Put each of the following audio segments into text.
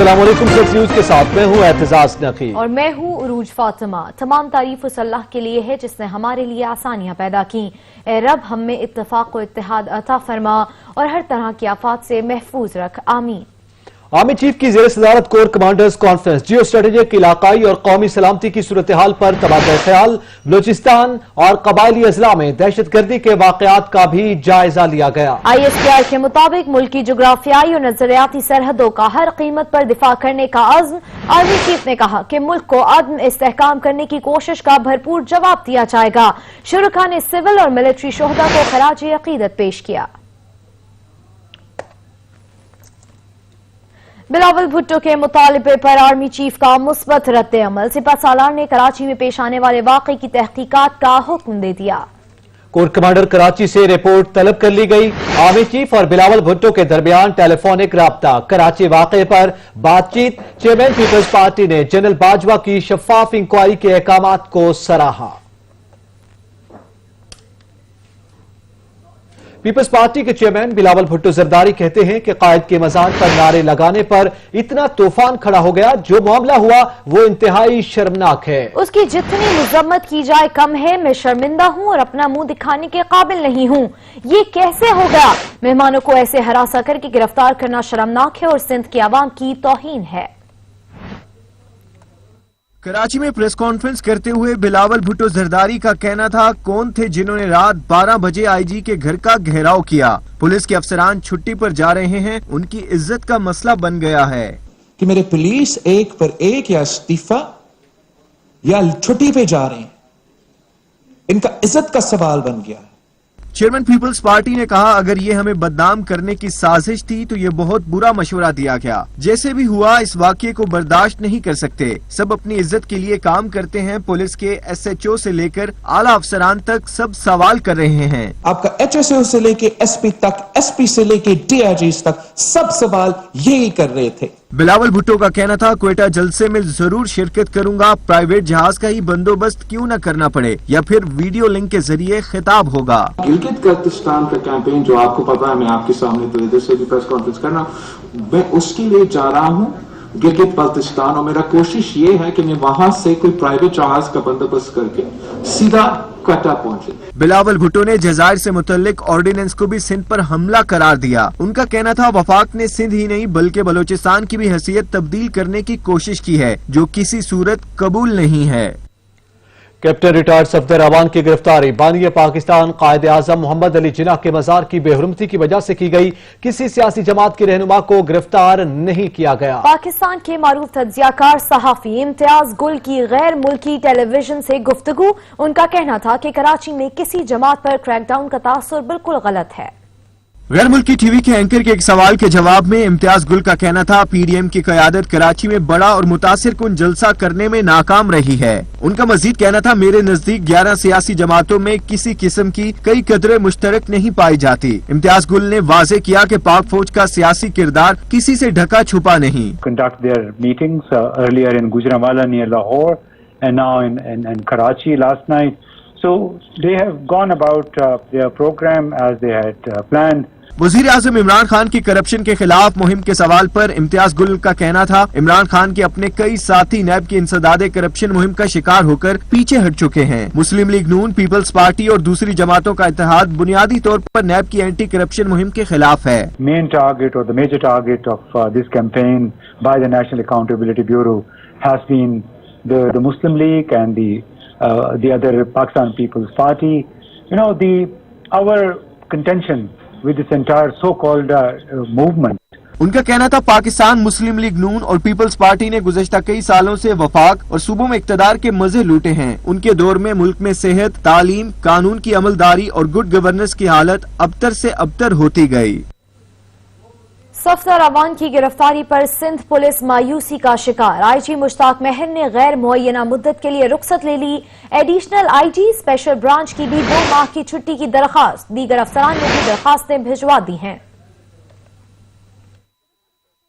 अस्सलाम वालेकुम, सच न्यूज के साथ मैं हूँ एतजाज नकी और मैं हूँ उरूज फातिमा। तमाम तारीफ उस अल्लाह के लिए है जिसने हमारे लिए आसानियां पैदा की। ए रब, हम में इत्तेफाक व इत्तेहाद अता फरमा और हर तरह की आफात से महफूज रख, आमीन। आर्मी चीफ की ज़ेर सदारत corps commanders conference geostrategic, इलाकाई और कौमी सलामती की सूरत हाल पर तबादला ख्याल, बलूचिस्तान और कबायली अजला में दहशत गर्दी के वाकयात का भी जायजा लिया गया। ISPR के मुताबिक मुल्क की जोग्राफियाई और नजरियाती सरहदों का हर कीमत पर दिफा करने का अज़्म। आर्मी चीफ ने कहा कि मुल्क को अदम इस्तेहकाम करने की कोशिश का भरपूर जवाब दिया जाएगा। शुरका ने सिविल और मिलिट्री शोहदा को खराज अकीदत पेश किया। बिलावल भुट्टो के मुतालबे पर आर्मी चीफ का मुस्बत रद्द अमल। सिपा सालार ने कराची में पेश आने वाले वाक़े की तहकीकात का हुक्म दे दिया। कोर कमांडर कराची से रिपोर्ट तलब कर ली गई। आर्मी चीफ और बिलावल भुट्टो के दरमियान टेलीफोनिक राब्ता, कराची वाक़े पर बातचीत। चेयरमैन पीपल्स पार्टी ने जनरल बाजवा की शफाफ इंक्वायरी के अहकामात को सराहा। पीपल्स पार्टी के चेयरमैन बिलावल भुट्टो जरदारी कहते हैं कि कायद के मज़ार पर नारे लगाने पर इतना तूफान खड़ा हो गया, जो मामला हुआ वो इंतहाई शर्मनाक है। उसकी जितनी मुजम्मत की जाए कम है। मैं शर्मिंदा हूं और अपना मुंह दिखाने के काबिल नहीं हूं। ये कैसे हो गया? मेहमानों को ऐसे हरासा करके गिरफ्तार करना शर्मनाक है और सिंध की आवाम की तौहीन है। कराची में प्रेस कॉन्फ्रेंस करते हुए बिलावल भुट्टो जरदारी का कहना था, कौन थे जिन्होंने रात 12 बजे आईजी के घर का घेराव किया? पुलिस के अफसरान छुट्टी पर जा रहे हैं, उनकी इज्जत का मसला बन गया है कि मेरे पुलिस एक पर एक या इस्तीफा या छुट्टी पे जा रहे हैं, इनका इज्जत का सवाल बन गया है। चेयरमैन पीपल्स पार्टी ने कहा, अगर ये हमें बदनाम करने की साजिश थी तो ये बहुत बुरा मशवरा दिया गया। जैसे भी हुआ इस वाक़ये को बर्दाश्त नहीं कर सकते। सब अपनी इज्जत के लिए काम करते हैं। पुलिस के SHO से लेकर आला अफसरान तक सब सवाल कर रहे हैं। आपका HSO से लेके SP तक, SP से लेके DIGs तक सब सवाल यही कर रहे थे। बिलावल भुट्टो का कहना था, क्वेटा जलसे में जरूर शिरकत करूंगा। प्राइवेट जहाज का ही बंदोबस्त क्यों न करना पड़े, या फिर वीडियो लिंक के जरिए खिताब होगा। गिलगित-बल्तिस्तान का कैंपेन जो आपको पता है, मैं आपके सामने तो इधर से भी प्रेस कॉन्फ्रेंस करना, मैं उसके लिए जा रहा हूँ गिलगित-बल्तिस्तान, और मेरा कोशिश ये है कि मैं वहां से कोई प्राइवेट जहाज का बंदोबस्त करके सीधा क्वेटा पहुंचे। बिलावल भुट्टो ने जजायर से मुतल्लिक ऑर्डिनेंस को भी सिंध पर हमला करार दिया। उनका कहना था, वफाक ने सिंध ही नहीं बल्कि बलोचिस्तान की भी हैसियत तब्दील करने की कोशिश की है, जो किसी सूरत कबूल नहीं है। कैप्टन रिटायर्ड सफदर अवान की गिरफ्तारी बानी पाकिस्तान कायद आजम मोहम्मद अली जिन्ना के मज़ार की बेहुरमती की वजह से की गई। किसी सियासी जमात के रहनुमा को गिरफ्तार नहीं किया गया। पाकिस्तान के मारूफ तज्जियाकार सहाफी इम्तियाज गुल की गैर मुल्की टेलीविजन से गुफ्तगू। उनका कहना था कि कराची में किसी जमात पर क्रैकडाउन का तासुर बिल्कुल गलत है। गैर मुल्की टीवी के एंकर के एक सवाल के जवाब में इम्तियाज गुल का कहना था, PDM की क़यादत कराची में बड़ा और मुतासिर कुन जलसा करने में नाकाम रही है। उनका मजीद कहना था, मेरे नजदीक 11 सियासी जमातों में किसी किस्म की कई कदरें मुश्तरक नहीं पाई जाती। इम्तियाज गुल ने वाजे किया कि पाक फौज का सियासी किरदार किसी से ढका छुपा नहीं। Conduct their meetings earlier in Gujranwala near Lahore and now in Karachi last night. So they have gone about their program as they had planned. वजीर आजम इमरान खान की करप्शन के खिलाफ मुहिम के सवाल पर इम्तियाज गुल का कहना था, इमरान खान के अपने कई साथी नैब की इंसदादे करप्शन मुहिम का शिकार होकर पीछे हट चुके हैं। मुस्लिम लीग नून, पीपल्स पार्टी और दूसरी जमातों का इत्तेहाद बुनियादी तौर पर नैब की एंटी करप्शन मुहिम के खिलाफ है। Main target or the major target of this campaign by the National Accountability Bureau has been the Muslim League and the other Pakistan People's Party. You know, our contention with this entire so-called movement. उनका कहना था, पाकिस्तान मुस्लिम league नून और peoples party ने गुज़श्ता कई सालों से वफाक और सूबों में इक़्तिदार के मजे लूटे हैं। उनके दौर में मुल्क में सेहत, तालीम, कानून की अमलदारी और गुड गवर्नेंस की हालत अबतर से अबतर होती गई। सफदर अवान की गिरफ्तारी पर सिंध पुलिस मायूसी का शिकार। IG मुश्ताक महर ने गैर मुअय्यना मुद्दत के लिए रुख्सत ले ली। एडिशनल IG स्पेशल ब्रांच की भी 2 माह की छुट्टी की दरखास्त। दीगर अफसरान ने भी दरखास्तें भिजवा दी हैं।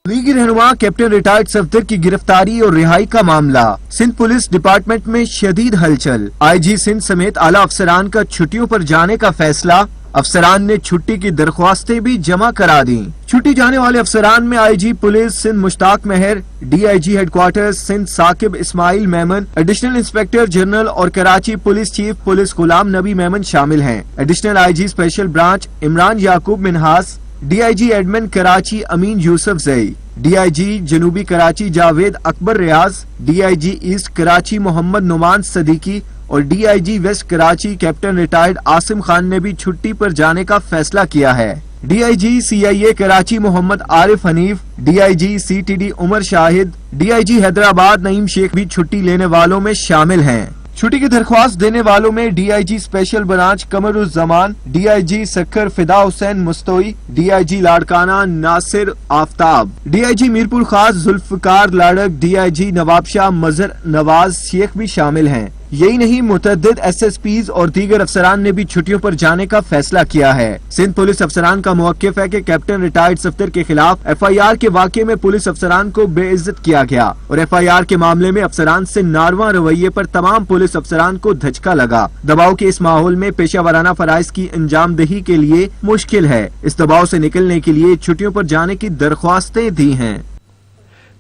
लीगी रहनुमा कैप्टन रिटायर्ड सफदर की गिरफ्तारी और रिहाई का मामला। सिंध पुलिस डिपार्टमेंट में शदीद हलचल। IG सिंध समेत आला अफसरान का छुट्टियों पर जाने का फैसला। अफसरान ने छुट्टी की दरख्वास्तें भी जमा करा दी। छुट्टी जाने वाले अफसरान में IG police Sindh Mushtaq Mehar, DIG headquarters Sindh Saqib Ismail Memon, additional inspector general और Karachi police chief police Ghulam Nabi Memon शामिल हैं। Additional IG special branch Imran Yaqoob Minhas, DIG admin Karachi Amin Yousafzai, DIG जनूबी कराची जावेद अकबर रियाज, DIG ईस्ट कराची मोहम्मद नुमान सदीकी और DIG west Karachi captain retired Asim Khan ने भी छुट्टी पर जाने का फैसला किया है। DIG CIA Karachi Mohammad Arif Hanif, DIG CTD Umar Shahid, DIG Hyderabad Naeem Sheikh भी छुट्टी लेने वालों में शामिल हैं। छुट्टी की दरख्वास्त देने वालों में DIG special branch Qamaruzzaman, DIG Sukkur Fida Hussain मुस्तोई, DIG Larkana Nasir Aftab, DIG Mirpur खास जुल्फकार लाड़क, DIG नवाबशाह मजहर नवाज शेख भी शामिल हैं। यही नहीं, मुतअद्दिद SSPs और दीगर अफसरान ने भी छुट्टियों पर जाने का फैसला किया है। सिंध पुलिस अफसरान का मौक़िफ़ है कि कैप्टन रिटायर्ड सफ्तर के खिलाफ FIR के वाक़े में पुलिस अफसरान को बेइज्जत किया गया और FIR के मामले में अफसरान से नारवा रवैये पर तमाम पुलिस अफसरान को धचका लगा। दबाव के इस माहौल में पेशा वाराना फराइज की अंजामदही के लिए मुश्किल है। इस दबाव से निकलने के लिए छुट्टियों पर जाने की दरख्वास्तें दी हैं।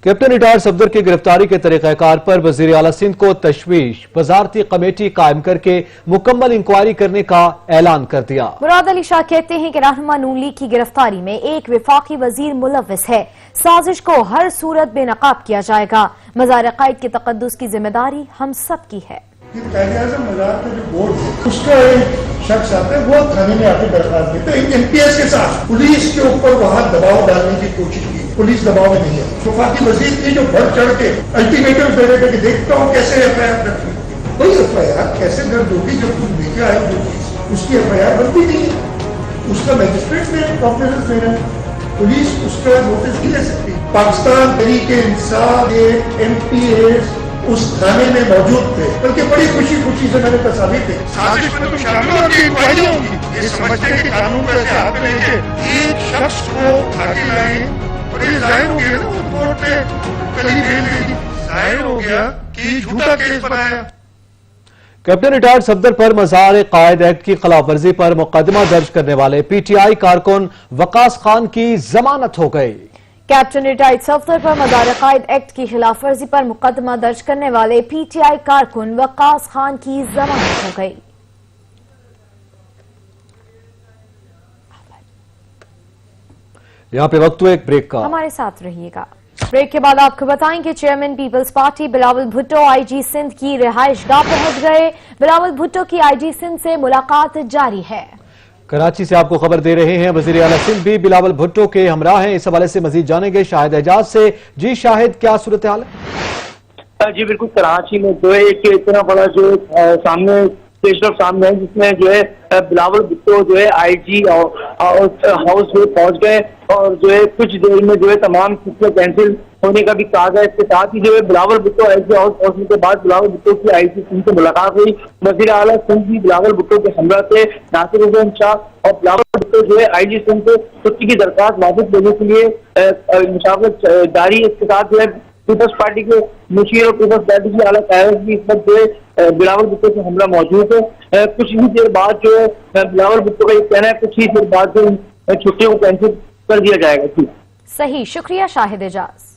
कैप्टन रिटायर्ड सफदर की गिरफ्तारी के तरीक़ाकार पर वज़ीर आला सिंध को तशवीश, वज़ारती कमेटी कायम करके मुकम्मल इंक्वायरी करने का ऐलान कर दिया। मुराद अली शाह कहते हैं कि रहनुमा नून लीग की गिरफ्तारी में एक वफाकी वजीर मुलव्विस है। साजिश को हर सूरत बेनकाब किया जाएगा। मज़ार क़ायद के तक़द्दुस की जिम्मेदारी हम सब की है। कायद-ए-आज़म मज़ार का जो बोर्ड है उसका एक शख्स आता है, वो थाने में आके दरख्वास्त देता है। MPS के साथ पुलिस के ऊपर वहाँ दबाव डालने की कोशिश की, पुलिस दबाव में नहीं है। वफाकी वजीर ने जो बढ़ चढ़ के अल्टीमेटम दे रहे कि देखता हूँ कैसे FIR दर्ज होगी। कोई FIR कैसे दर्ज होगी जब तुम लेके आए हो उसकी FIR बनती नहीं है। उसका मैजिस्ट्रेट ने कॉम्प्लेसेंस दे रहे हैं, पुलिस उसका नोटिस नहीं ले सकती। पाकिस्तान तहरीक इंसाफ के MPS उस थाने में मौजूद थे, बल्कि बड़ी खुशी खुशी से मैंने तस्वीर देखी। साजिश में तो शामिल होगी, इंक्वायरी होगी। ये समझते हैं कि कानून को ऐसे हाथ में लेके एक शख्स को आगे लाएं और ये जाहिर हो गया ना, कोर्ट ने कली बेल दे दी, जाहिर हो गया कि झूठा केस बनाया। कैप्टन रिटायर्ड सफदर पर मज़ार क़ायद एक्ट की खिलाफ वर्जी पर मुकदमा दर्ज करने वाले PTI कारकुन वकास खान की जमानत हो गई। कैप्टन रिटायर्ड सफदर पर मज़ार क़ायद एक्ट की खिलाफ वर्जी पर मुकदमा दर्ज करने वाले PTI कारकुन वकास खान की जमानत हो गई। यहाँ पे वक्त हुआ एक ब्रेक का, हमारे साथ रहिएगा। ब्रेक के बाद आपको बताएंगे chairman Peoples Party Bilawal Bhutto IG Sindh की रिहाइश गाह पहुंच गए। बिलावल भुट्टो की IG सिंध से मुलाकात जारी है। कराची से आपको खबर दे रहे हैं वज़ीर आला सिंध भी बिलावल भुट्टो के हमराह हैं। इस हवाले से मजीद जानेंगे शाहिद एजाज से। जी शाहिद, क्या सूरत हाल है? जी बिल्कुल, कराची में जो है एक इतना बड़ा जो सामने पेशरफ सामने है जिसमें जो है बिलावल भुट्टो जो है IG हाउस में पहुंच गए और जो है कुछ देर में जो है तमाम सिलसिले कैंसिल होने का भी कहा गया। इसके साथ ही जो है बिलावल भुट्टो IG हाउस पहुंचने के बाद बिलावल भुट्टो की IG सिंध से मुलाकात हुई। वज़ीर आला सिंध भी बिलावल भुट्टो के हमरा थे। नासिर हुसैन शाह और बिलावल भुट्टो जो है IG सिंध से छुट्टी की दरख्वास्त वापस लेने के लिए मुशावरत जारी। इसके साथ जो है पीपल्स पार्टी के मुशीर और पीपल्स पार्टी की आला कायदत भी इस वक्त जो है बिलावल भुट्टो से हमला मौजूद है। कुछ ही देर बाद जो है बिलावल भुट्टो का ये कहना है कुछ ही देर बाद जो छुट्टियों को कैंसिल कर दिया जाएगा। सही, शुक्रिया शाहिद एजाज।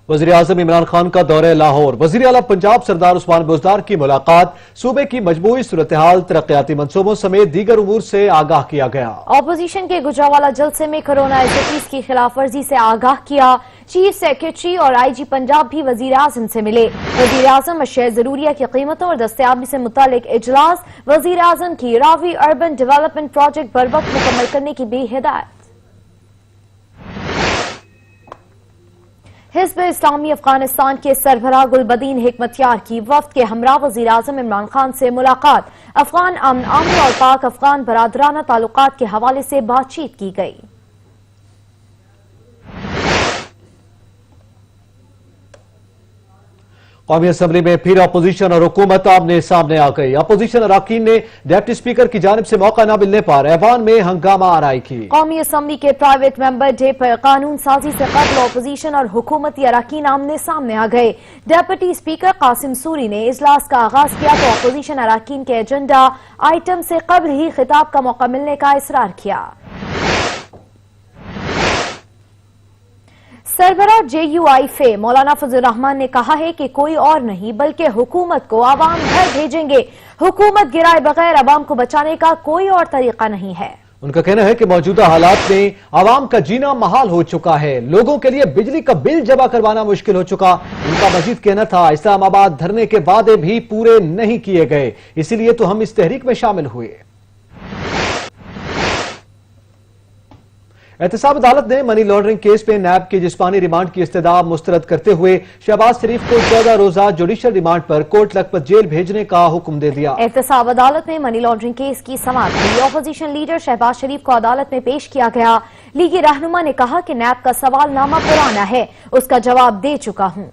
वज़ीर आज़म इमरान खान का दौरे लाहौर, वज़ीर आला पंजाब सरदार उस्मान बुज़दार की मुलाकात, सूबे की मजबूई सूरत हाल, तरक्याती मंसूबों समेत दीगर उमूर से आगाह किया गया। ऑपोजिशन के गुजरावाला जलसे में कोरोना SOPs की खिलाफ वर्जी से आगाह किया। चीफ सेक्रेटरी और IG पंजाब भी वज़ीर आज़म से मिले। वज़ीर आज़म अशिया ज़रूरिया की कीमतों और दस्तयाबी से मुतालिक इजलास। वज़ीर आज़म की रावी अर्बन डेवलपमेंट प्रोजेक्ट बर वक्त मुकम्मल करने की भी हिदायत। हिज़्ब इस्लामी अफगानिस्तान के सरबराह गुलबदीन हिकमतयार की वफ्द के हमरा वज़ीर आज़म इमरान खान से मुलाकात। अफगान अमन और पाक अफगान बरादराना ताल्लुकात के हवाले से बातचीत की गई। कौमी असम्बली में फिर अपोजिशन और हुकूमत आमने सामने आ गई। अपोजिशन अरकान ने डिप्टी स्पीकर की जानिब से मौका न मिलने पर ऐवान में हंगामा आराई की। कौमी असम्बली के प्राइवेट मेंबर डे पर कानून साजी से कबल अपोजिशन और हुकूमती अरकान आमने सामने आ गए। डिप्टी स्पीकर कासिम सूरी ने इजलास का आगाज किया तो अपोजिशन अरकान के एजेंडा आइटम से कबल ही खिताब का मौका मिलने का इसरार किया। सरबराह JUI मौलाना फजल रहमान ने कहा है कि कोई और नहीं बल्कि हुकूमत को आवाम घर भेजेंगे। हुकूमत गिराए बगैर आवाम को बचाने का कोई और तरीका नहीं है। उनका कहना है कि मौजूदा हालात में आवाम का जीना महाल हो चुका है। लोगों के लिए बिजली का बिल जमा करवाना मुश्किल हो चुका। उनका मजीद कहना था इस्लामाबाद धरने के वादे भी पूरे नहीं किए गए, इसीलिए तो हम इस तहरीक में शामिल हुए। एहतसाब अदालत ने मनी लॉन्ड्रिंग केस में नैब की जिस्मानी रिमांड की इस्तदा मुस्तरद करते हुए शहबाज शरीफ को 14 रोजा जुडिशल रिमांड पर कोट लखपत जेल भेजने का हुक्म दे दिया। एहतसाब अदालत में मनी लॉन्ड्रिंग केस की समाअत हुई। अपोजिशन लीडर शहबाज शरीफ को अदालत में पेश किया गया। लीगी रहनुमा ने कहा कि नैब का सवालनामा पुराना है, उसका जवाब दे चुका हूं।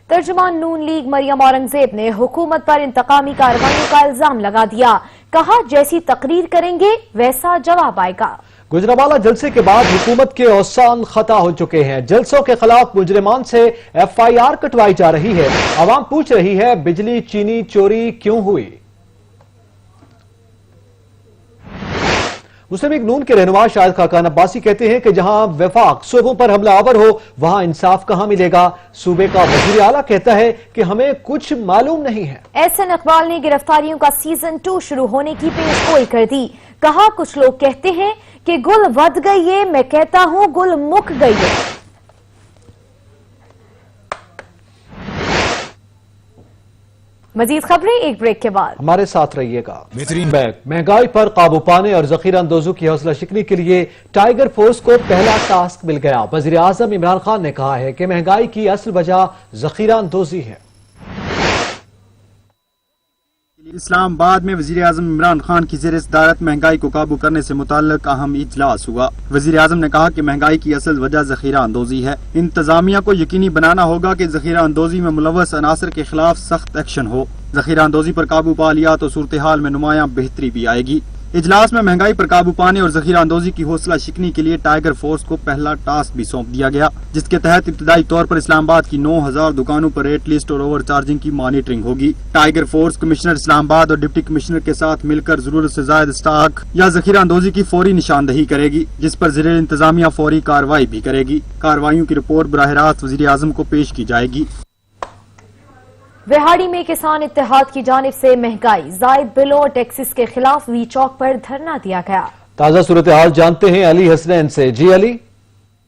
तर्जुमान नून लीग मरियम औरंगजेब ने हुकूमत पर इंतकामी कार्रवाइयों का इल्जाम लगा दिया। कहा जैसी तकरीर करेंगे वैसा जवाब आएगा। गुजरावाला जलसे के बाद हुकूमत के औसान खता हो चुके हैं। जलसों के खिलाफ मुजरिमान से FIR कटवाई जा रही है। आवाम पूछ रही है बिजली चीनी चोरी क्यों हुई। मुस्लिम लीग नून के रहनुमा शाहिद खाकान अब्बासी कहते हैं कि जहां वफाक सूबों पर हमलावर हो वहां इंसाफ कहां मिलेगा। सूबे का वजीर आला कहता है कि हमें कुछ मालूम नहीं है। एहसन इकबाल ने गिरफ्तारियों का सीजन 2 शुरू होने की पेशगोई कर दी। कहा कुछ लोग कहते हैं कि गुल वध गई है, मैं कहता हूं गुल मुक गई है। मजीद खबरें एक ब्रेक के बाद। हमारे साथ रहिएगा। महंगाई पर काबू पाने और जखीरा अंदोजों की हौसला शिकनी के लिए टाइगर फोर्स को पहला टास्क मिल गया। वजीर आजम इमरान खान ने कहा है कि महंगाई की असल वजह जखीरा अंदोजी है। इस्लामाबाद में वजीर आजम इमरान खान की ज़ेर सदारत महंगाई को काबू करने से मुताल्लिक अहम इजलास हुआ। वजीर आजम ने कहा कि महंगाई की असल वजह जखीरा अंदोजी है। इंतजामिया को यकीनी बनाना होगा कि जखीरा अंदोजी में मुलव्वस अनासर के खिलाफ सख्त एक्शन हो। जखीरा अंदोजी पर काबू पा लिया तो सूरत हाल में नुमायां बेहतरी भी आएगी। इजलास में महंगाई पर काबू पाने और जखीरा अंदोजी की हौसला शिकनी के लिए टाइगर फोर्स को पहला टास्क भी सौंप दिया गया, जिसके तहत इब्तदाई तौर पर इस्लामाबाद की 9000 दुकानों पर रेट लिस्ट और ओवर चार्जिंग की मॉनिटरिंग होगी। टाइगर फोर्स कमिश्नर इस्लामाबाद और डिप्टी कमिश्नर के साथ मिलकर जरूरत से ज्यादा स्टॉक या जखीरा अंदोजी की फौरी निशानदही करेगी, जिस पर ज़िले इंतजामिया फौरी कार्रवाई भी करेगी। कार्रवाइयों की रिपोर्ट बराह रास्त वजीर आजम को पेश की जाएगी। विहाड़ी में किसान इत्तेहाद की जानिब से महंगाई जायद बिलों और टैक्सेस के खिलाफ वी चौक पर धरना दिया गया। ताजा सूरत हाल जानते हैं अली हसनैन से। जी अली,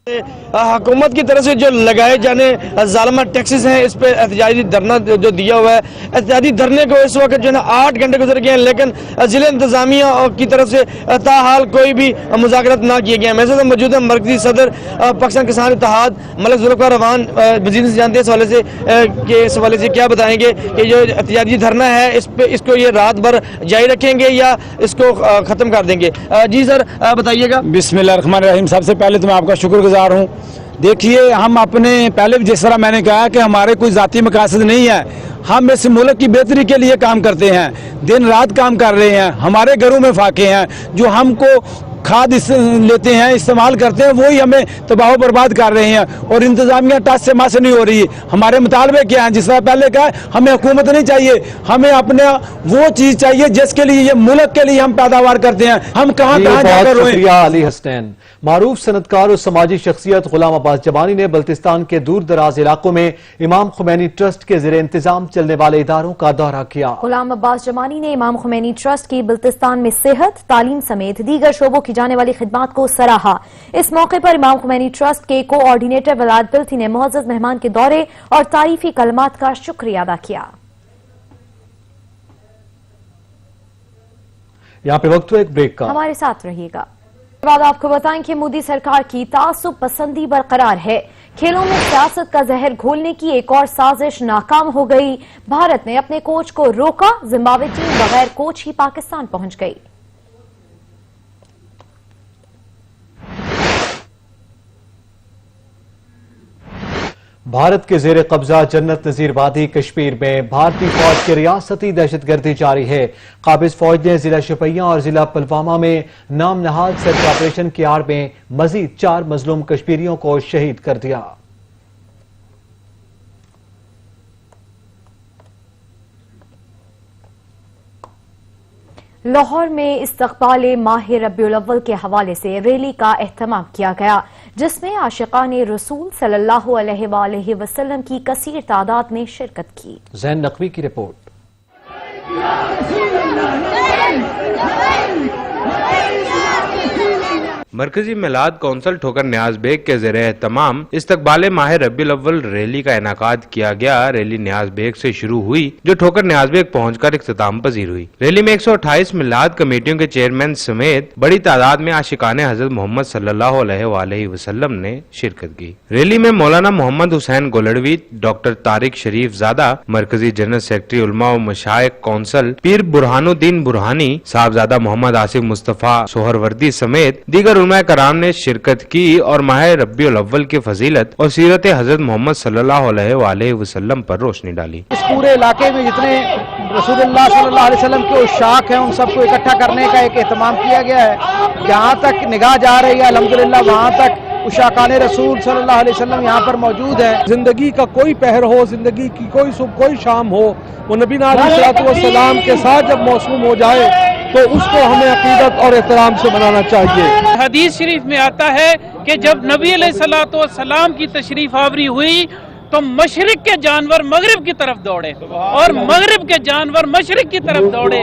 हुकूमत की तरफ से जो लगाए जाने जालिमा टैक्सेस हैं, इस पे एहतजाजी धरना जो दिया हुआ है। एहतजाजी धरने को इस वक्त जो है ना 8 घंटे गुजर गए हैं, लेकिन जिले इंतजामिया की तरफ से ताहाल कोई भी मुज़ाकरात ना किए गए हैं। मेरे साथ मौजूद है मरकजी सदर पाकिस्तान किसान इत्तेहाद मलिक जुल्फ़िकार रहमान। मजीद से जानते हैं इस हवाले से क्या बताएंगे कि जो एहतजाजी धरना है इसको ये रात भर जारी रखेंगे या इसको खत्म कर देंगे। जी सर बताइएगा। बिस्मिल्लाहिर्रहमानिर्रहीम। सबसे पहले तो मैं आपका शुक्रगुजार हूँ। देखिए, हम अपने पहले भी जिस तरह मैंने कहा कि हमारे कोई जाती मकासद नहीं है, हम इस मुल्क की बेहतरी के लिए काम करते हैं, दिन रात काम कर रहे हैं। हमारे घरों में फाके हैं, जो हमको खाद लेते हैं इस्तेमाल करते हैं, वही हमें तबाह बर्बाद कर रहे हैं और इंतजामिया टस से मास नहीं हो रही है। हमारे मुतालबे क्या हैं, जिस तरह पहले कहा, हमें हुकूमत नहीं चाहिए, हमें अपने वो चीज चाहिए जिसके लिए ये मुल्क के लिए हम पैदावार करते हैं। हम कहाँ जाकर रोएं। अली हसनैन। मारूफ सनतकार और समाजी शख्सियत गुलाम अब्बास जमानी ने बल्तिस्तान के दूर दराज इलाकों में इमाम खुमैनी ट्रस्ट के ज़ेरे इंतजाम चलने वाले इदारों का दौरा किया। गुलाम अब्बास जमानी ने इमाम खुमैनी ट्रस्ट की बल्तिस्तान में सेहत, तालीम समेत दीगर शोबों की जाने वाली खिदमात को सराहा। इस मौके पर इमाम खुमैनी ट्रस्ट के कोऑर्डिनेटर वलाद बिल्थी ने मुअज़्ज़ज़ मेहमान के दौरे और तारीफी कलमात का शुक्रिया अदा किया। यहाँ पे वक्त एक ब्रेक का, हमारे साथ रहिएगा। बाद आपको बताएं कि मोदी सरकार की तासुब पसंदी बरकरार है। खेलों में सियासत का जहर घोलने की एक और साजिश नाकाम हो गई। भारत ने अपने कोच को रोका, जिम्बाब्वे टीम बगैर कोच ही पाकिस्तान पहुंच गई। भारत के जेर कब्जा जन्नत नजीर वादी कश्मीर में भारतीय फौज की रियासती दहशतगर्दी जारी है। काबिज फौज ने जिला शोपियां और जिला पुलवामा में नाम नहाद सर्च ऑपरेशन की आड़ में मजीद 4 मजलूम कश्मीरियों को शहीद कर दिया। लाहौर में इस्तक़बाल माह रब्बिउल अव्वल के हवाले से रैली का एहतमाम किया गया, जिसमें आशिकाने रसूल सल्लल्लाहु अलैहि वसल्लम की कसीर तादाद ने शिरकत की। ज़ैन नकवी की रिपोर्ट। मरकजी मिलाद कौंसल ठोकर न्याज बेग के ज़ेरे एहतमाम इस्तकबाल माह रब्बिउल अव्वल रैली का इनाकाद किया गया। रैली न्याज बेग से शुरू हुई जो ठोकर न्याज बेग पहुंचकर इख्तिताम पजीर हुई। रैली में 128 मिलाद कमेटियों के चेयरमैन समेत बड़ी तादाद में आशिकाने हजरत मोहम्मद सल्लल्लाहु अलैहि वसल्लम ने शिरकत की। रैली में मौलाना मोहम्मद हुसैन गोलड़वी, डॉक्टर तारिक शरीफ ज़ादा, मरकजी जनरल सेक्रेटरी उलमा व मशाइख कौंसल पीर बुरहानुद्दीन बुरहानी, साहबजादा मोहम्मद आसिफ मुस्तफा सोहरवर्दी समेत दीगर उलमा कराम ने शिरकत की और माह रब्बिउल अव्वल की फजीलत और सीरत हजरत मोहम्मद सल्लल्लाहु अलैहि वसल्लम पर रोशनी डाली। इस पूरे इलाके में जितने रसूलुल्लाह सल्लल्लाहु अलैहि वसल्लम के उशाक हैं उन सबको इकट्ठा करने का एक एहतमाम किया गया है। जहाँ तक निगाह जा रही है अल्हम्दुलिल्लाह वहाँ तक उशाकाने रसूल सल्लल्लाहु अलैहि वसल्लम यहाँ पर मौजूद है। जिंदगी का कोई पहर हो, जिंदगी की कोई सुबह कोई शाम हो, वो नबी अलैहिस्सलाम के साथ जब मौसूम हो जाए तो उसको हमें अकीदत और एहतराम से बनाना चाहिए। हदीस शरीफ में आता है कि जब नबी अलैहिस्सलाम की तशरीफ आवरी हुई तो मशरिक के जानवर मगरिब की तरफ दौड़े और मगरिब के जानवर मशरिक की तरफ दौड़े।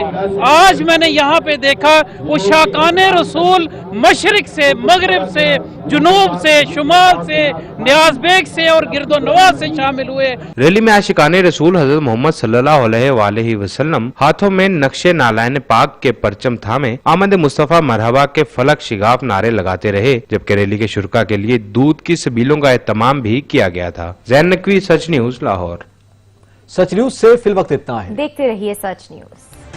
आज मैंने यहाँ पे देखा वो शाकाने रसूल मशरिक से, मगरिब से, जुनूब से, शुमाल से, न्याज बेग से और गिरदो नवाज से शामिल हुए। रैली में आशिकाने रसूल हजरत मोहम्मद सल्लल्लाहु अलैहि वसल्लम हाथों में नक्शे नालायन पाक के परचम थामे आमद मुस्तफा मरहबा के फलक शिगाफ नारे लगाते रहे, जबकि रैली के शुरका के लिए दूध की सबीलों का एहतमाम भी किया गया था। ज़ैन नकवी, सच न्यूज, लाहौर। सच न्यूज से फिल वक्त इतना है। देखते रहिए सच न्यूज।